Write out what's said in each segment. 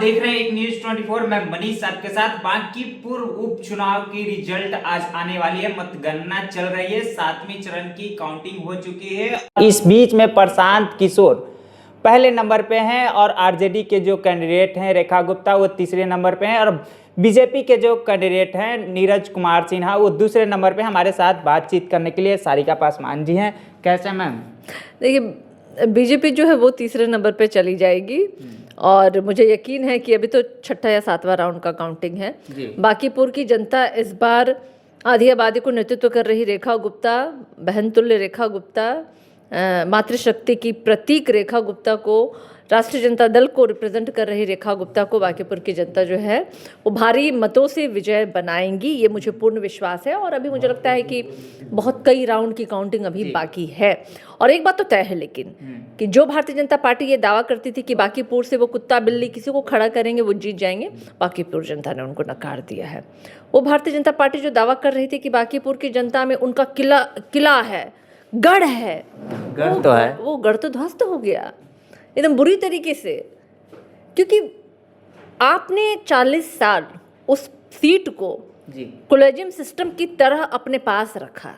देख रहे हैं एक न्यूज 24। मैं मनीष आपके साथ। बांकीपुर उपचुनाव की रिजल्ट आज आने वाली है। मतगणना चल रही है, 7वें चरण की काउंटिंग हो चुकी है। इस बीच में प्रशांत किशोर पहले नंबर पे हैं और आरजेडी के जो कैंडिडेट हैं रेखा गुप्ता वो तीसरे नंबर पे हैं और बीजेपी के जो कैंडिडेट हैं नीरज कुमार सिन्हा वो दूसरे नंबर पे। हमारे साथ बातचीत करने के लिए सारिका पासवान जी हैं। कैसे मैम? देखिए, बीजेपी जो है वो तीसरे नंबर पे चली जाएगी और मुझे यकीन है कि अभी तो छठा या सातवां राउंड का काउंटिंग है। बांकीपुर की जनता इस बार आधी आबादी को नेतृत्व कर रही रेखा गुप्ता, बहन तुल्य रेखा गुप्ता, मातृशक्ति की प्रतीक रेखा गुप्ता को, राष्ट्रीय जनता दल को रिप्रेजेंट कर रही रेखा गुप्ता को बांकीपुर की जनता जो है वो भारी मतों से विजय बनाएंगी, ये मुझे पूर्ण विश्वास है। और अभी मुझे लगता है कि बहुत कई राउंड की काउंटिंग अभी बाकी है। और एक बात तो तय है लेकिन कि जो भारतीय जनता पार्टी ये दावा करती थी कि बांकीपुर से वो कुत्ता बिल्ली किसी को खड़ा करेंगे वो जीत जाएंगे, बांकीपुर जनता ने उनको नकार दिया है। वो भारतीय जनता पार्टी जो दावा कर रही थी कि बांकीपुर की जनता में उनका किला है, गढ़ है, गढ़ तो है, वो गढ़ तो ध्वस्त हो गया एकदम बुरी तरीके से। क्योंकि आपने 40 साल उस सीट को कॉलेजियम सिस्टम की तरह अपने पास रखा।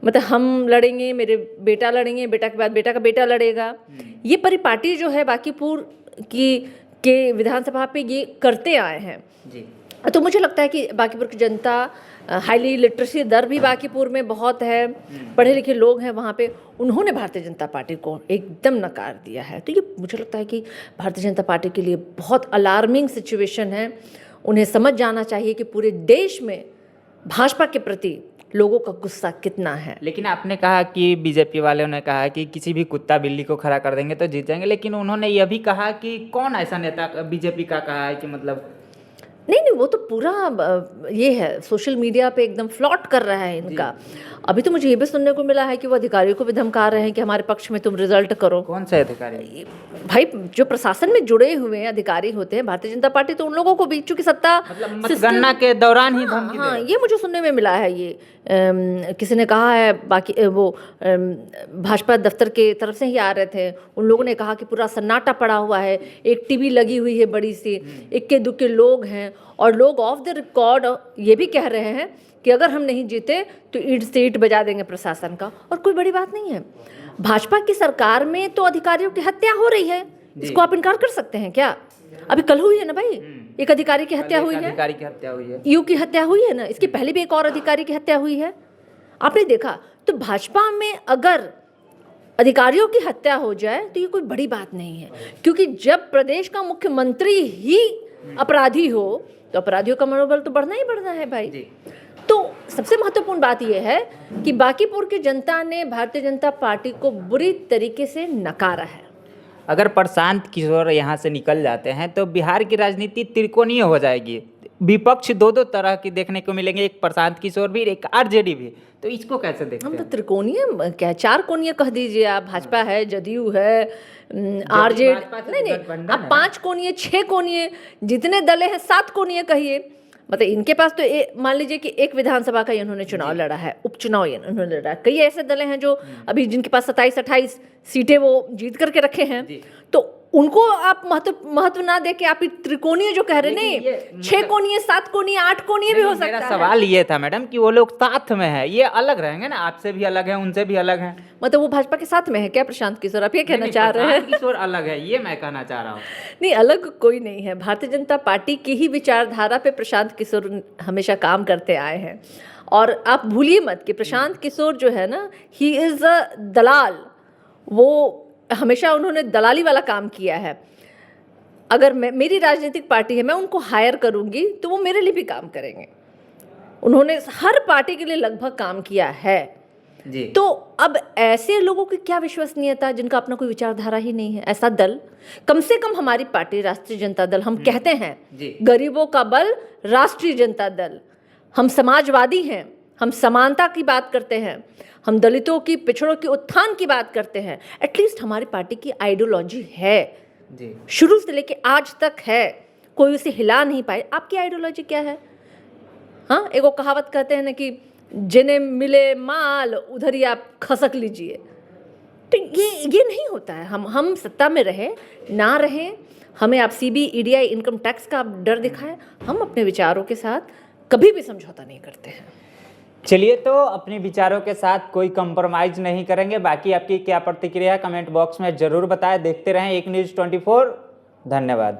मतलब हम लड़ेंगे, मेरे बेटा लड़ेंगे, बेटा के बाद बेटा का बेटा लड़ेगा। ये परिपाटी जो है बांकीपुर के विधानसभा पे ये करते आए हैं। तो मुझे लगता है कि बांकीपुर की जनता, हाईली लिटरेसी दर भी बांकीपुर में बहुत है, पढ़े लिखे लोग हैं वहाँ पे, उन्होंने भारतीय जनता पार्टी को एकदम नकार दिया है। तो ये मुझे लगता है कि भारतीय जनता पार्टी के लिए बहुत अलार्मिंग सिचुएशन है। उन्हें समझ जाना चाहिए कि पूरे देश में भाजपा के प्रति लोगों का गुस्सा कितना है। लेकिन आपने कहा कि बीजेपी वालों ने कहा कि किसी भी कुत्ता बिल्ली को खड़ा कर देंगे तो जीत जाएंगे, लेकिन उन्होंने यह भी कहा कि कौन ऐसा नेता बीजेपी का कहा है कि मतलब नहीं, वो तो पूरा ये है, सोशल मीडिया पे एकदम फ्लॉट कर रहा है इनका। अभी तो मुझे ये भी सुनने को मिला है कि वो अधिकारियों को भी धमका रहे हैं कि हमारे पक्ष में तुम रिजल्ट करो। कौन से अधिकारी? भाई जो प्रशासन में जुड़े हुए अधिकारी होते हैं, भारतीय जनता पार्टी तो उन लोगों को भी, चूंकि सत्ता मतलब मतगणना के दौरान ही धमकी दे रहे हैं। ये मुझे सुनने में मिला है। ये किसी ने कहा है, बाकी वो भाजपा दफ्तर के तरफ से ही आ रहे थे, उन लोगों ने कहा कि पूरा सन्नाटा पड़ा हुआ है, एक टीवी लगी हुई है बड़ी सी, इक्के दुक्के लोग हैं और लोग ऑफ द रिकॉर्ड ये भी कह रहे हैं कि अगर हम नहीं जीते तो ईंट से ईंट बजा देंगे प्रशासन का। और कोई बड़ी बात नहीं है, भाजपा की सरकार में तो अधिकारियों की हत्या हो रही है, इसको आप इनकार कर सकते हैं क्या? अभी कल हुई है ना भाई, एक अधिकारी की हत्या हुई है, अधिकारी की हत्या हुई है, यू की हत्या हुई है ना, इसके पहले भी एक और अधिकारी की हत्या हुई है, आपने देखा। तो भाजपा में अगर अधिकारियों की हत्या हो जाए तो ये कोई बड़ी बात नहीं है, क्योंकि जब प्रदेश का मुख्यमंत्री ही अपराधी हो तो अपराधियों का मनोबल तो बढ़ना ही बढ़ना है भाई। तो सबसे महत्वपूर्ण बात यह है कि बांकीपुर की जनता ने भारतीय जनता पार्टी को बुरी तरीके से नकारा है। अगर प्रशांत किशोर यहाँ से निकल जाते हैं तो बिहार की राजनीति त्रिकोणीय हो जाएगी। विपक्ष दो दो तरह की देखने को मिलेंगे, एक प्रशांत किशोर भी, एक आरजेडी भी। तो इसको कैसे देखते हैं? हम तो त्रिकोणीय क्या, चार कोणीय कह दीजिए आप। भाजपा है, जदयू है, आरजेडी, नहीं, अब 5 कोणीय, 6 कोणीय, जितने दल हैं 7 कोणीय कहिए। मतलब इनके पास तो मान लीजिए कि एक विधानसभा का इन्होंने चुनाव लड़ा है, उपचुनाव इन्होंने लड़ा। कई ऐसे दल हैं जो अभी जिनके पास 27-28 सीटें वो जीत करके रखे हैं, तो उनको आप महत्व ना दे के आप त्रिकोणीय जो कह रहे, नहीं 6 कोणीय, 7 कोणीय, 8 कोणीय भी हो सकता है। मेरा सवाल ये था मैडम कि वो लोग साथ में है, ये अलग रहेंगे ना, आपसे भी अलग है, उनसे भी अलग है। मतलब वो भाजपा के साथ में है क्या प्रशांत किशोर, आप ये कहना चाह रहे हैं? किशोर अलग है, ये मैं कहना चाह रहा हूँ। नहीं, अलग कोई नहीं है। भारतीय जनता पार्टी की ही विचारधारा पे प्रशांत किशोर हमेशा काम करते आए हैं। और आप भूलिए मत कि प्रशांत किशोर जो है ना, ही इज़ अ दलाल। वो हमेशा उन्होंने दलाली वाला काम किया है। अगर मेरी राजनीतिक पार्टी है, मैं उनको हायर करूंगी तो वो मेरे लिए भी काम करेंगे। उन्होंने हर पार्टी के लिए लगभग काम किया है जी। तो अब ऐसे लोगों की क्या विश्वसनीयता जिनका अपना कोई विचारधारा ही नहीं है? ऐसा दल, कम से कम हमारी पार्टी राष्ट्रीय जनता दल, हम कहते हैं गरीबों का बल राष्ट्रीय जनता दल, हम समाजवादी हैं, हम समानता की बात करते हैं, हम दलितों की, पिछड़ों की उत्थान की बात करते हैं। एटलीस्ट हमारी पार्टी की आइडियोलॉजी है जी, शुरू से लेके आज तक है, कोई उसे हिला नहीं पाए। आपकी आइडियोलॉजी क्या है? हाँ, एक वो कहावत कहते हैं ना कि जिन्हें मिले माल उधर ही आप खसक लीजिए। तो ये नहीं होता है। हम सत्ता में रहे ना रहे, हमें आप सीबी ईडीआई इनकम टैक्स का आप डर दिखाएं, हम अपने विचारों के साथ कभी भी समझौता नहीं करते हैं। चलिए, तो अपने विचारों के साथ कोई कंप्रोमाइज नहीं करेंगे। बाकी आपकी क्या प्रतिक्रिया है कमेंट बॉक्स में जरूर बताएं। देखते रहें एक न्यूज़ 24। धन्यवाद।